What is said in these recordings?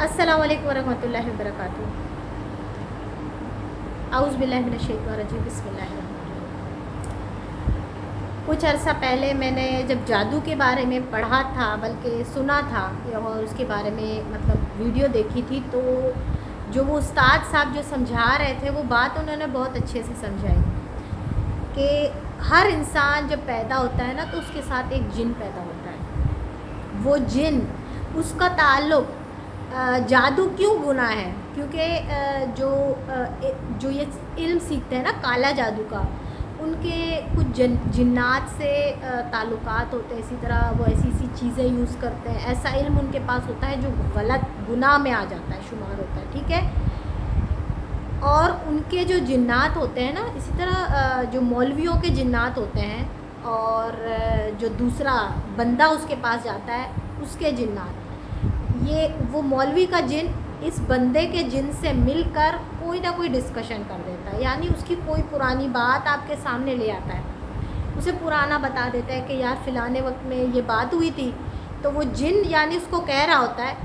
अस्सलामु अलैकुम वरहमतुल्लाहि वबरकातुहू। औज़ु बिल्लाहि मिनश शैतानिर रजीम, बिस्मिल्लाहिर्रहमानिर्रहीम। कुछ अरसा पहले मैंने जब जादू के बारे में पढ़ा था, बल्कि सुना था और उसके बारे में मतलब वीडियो देखी थी, तो जो वो उस्ताद साहब जो समझा रहे थे वो बात उन्होंने बहुत अच्छे से समझाई कि हर इंसान जब पैदा होता है ना तो उसके साथ एक जिन पैदा होता है। वो जिन, उसका ताल्लुक़ जादू क्यों गुनाह है, क्योंकि जो ये इल्म सीखते हैं ना काला जादू का, उनके कुछ जिन्नात से ताल्लुकात होते हैं। इसी तरह वो ऐसी चीज़ें यूज़ करते हैं, ऐसा इल्म उनके पास होता है जो गलत गुनाह में आ जाता है, शुमार होता है, ठीक है। और उनके जो जिन्नात होते हैं ना, इसी तरह जो मौलवियों के जिन्नात होते हैं और जो दूसरा बंदा उसके पास जाता है उसके जिन्नात, ये वो मौलवी का जिन इस बंदे के जिन से मिलकर कोई ना कोई डिस्कशन कर देता है, यानी उसकी कोई पुरानी बात आपके सामने ले आता है, उसे पुराना बता देता है कि यार फ़लाने वक्त में ये बात हुई थी। तो वो जिन यानी उसको कह रहा होता है,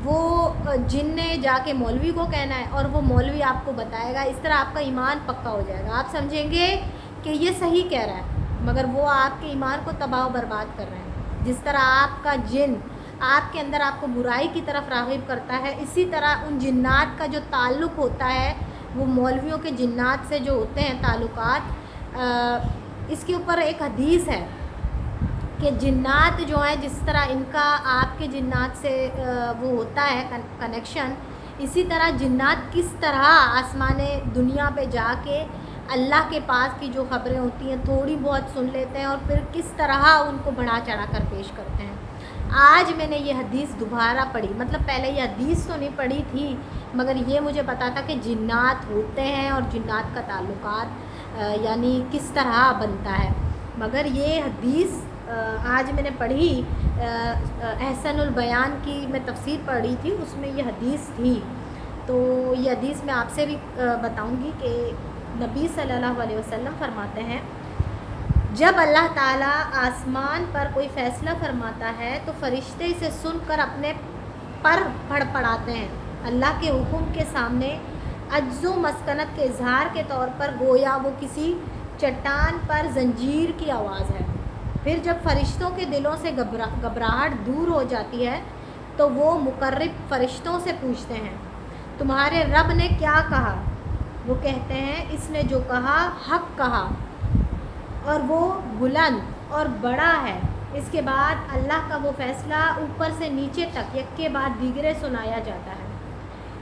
वो जिन ने जाके मौलवी को कहना है और वो मौलवी आपको बताएगा। इस तरह आपका ईमान पक्का हो जाएगा। आप समझेंगे कि ये सही कह रहा है, मगर वो आपके ईमान को तबाह बर्बाद कर रहे हैं। जिस तरह आपका जिन आपके अंदर आपको बुराई की तरफ राग़िब करता है, इसी तरह उन जिन्नात का जो ताल्लुक़ होता है, वो मौलवियों के जिन्नात से जो होते हैं ताल्लुकात, इसके ऊपर एक हदीस है कि जिन्नात जो है, जिस तरह इनका आपके जिन्नात से वो होता है कनेक्शन, इसी तरह जिन्नात किस तरह आसमाने दुनिया पे जाके अल्लाह के पास की जो ख़बरें होती हैं थोड़ी बहुत सुन लेते हैं और फिर किस तरह उनको बढ़ा चढ़ा कर पेश करते हैं। आज मैंने ये हदीस दोबारा पढ़ी, मतलब पहले ये हदीस तो नहीं पढ़ी थी, मगर ये मुझे पता था कि जिन्नात होते हैं और जिन्नात का ताल्लुकात यानी किस तरह बनता है। मगर ये हदीस आज मैंने पढ़ी, अहसनुल बयान की मैं तफसीर पढ़ी थी, उसमें ये हदीस थी। तो ये हदीस मैं आपसे भी बताऊंगी कि नबी सल्लल्लाहु अलैहि वसल्लम फरमाते हैं, जब अल्लाह ताला आसमान पर कोई फ़ैसला फरमाता है तो फ़रिश्ते इसे सुनकर अपने पर फड़फड़ाते हैं। अल्लाह के हुक्म के सामने अज्ज़ो मस्कनत के इजहार के तौर पर गोया वो किसी चट्टान पर जंजीर की आवाज़ है। फिर जब फ़रिश्तों के दिलों से घबराहट दूर हो जाती है तो वो मुकर्रब फ़रिश्तों से पूछते हैं, तुम्हारे रब ने क्या कहा? वो कहते हैं, इसने जो कहा हक़ कहा और वो बुलंद और बड़ा है। इसके बाद अल्लाह का वो फ़ैसला ऊपर से नीचे तक एक के बाद दीगरे सुनाया जाता है।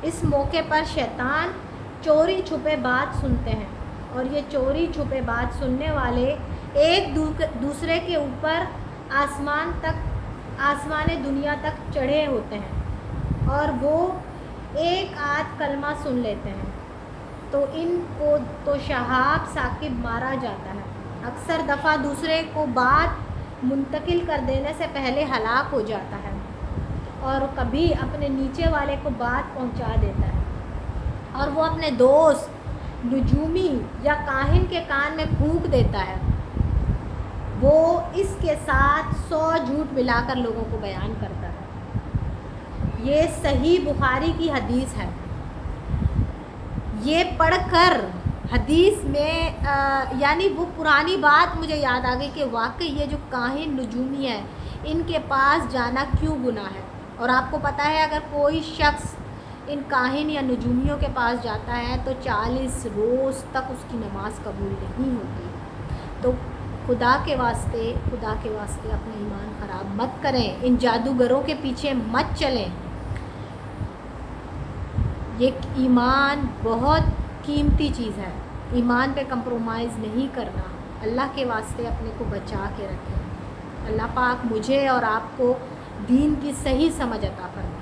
इस मौके पर शैतान चोरी छुपे बात सुनते हैं और ये चोरी छुपे बात सुनने वाले एक दूसरे के ऊपर आसमान दुनिया तक चढ़े होते हैं और वो एक आध कलमा सुन लेते हैं तो इनको तो शहाब साकिब मारा जाता है। अक्सर दफ़ा दूसरे को बात मुंतकिल कर देने से पहले हलाक हो जाता है और कभी अपने नीचे वाले को बात पहुंचा देता है और वो अपने दोस्त नुजूमी या काहिन के कान में फूंक देता है। वो इसके साथ 100 झूठ मिलाकर लोगों को बयान करता है। ये सही बुखारी की हदीस है। ये पढ़कर हदीस में यानी वो पुरानी बात मुझे याद आ गई कि वाकई ये जो काहिन नुजूमी है, इनके पास जाना क्यों गुनाह है। और आपको पता है अगर कोई शख्स इन काहिन या नुजूमियों के पास जाता है तो 40 रोज़ तक उसकी नमाज कबूल नहीं होती। तो खुदा के वास्ते अपना ईमान ख़राब मत करें, इन जादूगरों के पीछे मत चलें। ये ईमान बहुत कीमती चीज़ है, ईमान पे कंप्रोमाइज़ नहीं करना। अल्लाह के वास्ते अपने को बचा के रखें। अल्लाह पाक मुझे और आपको दीन की सही समझ अता फरमाए।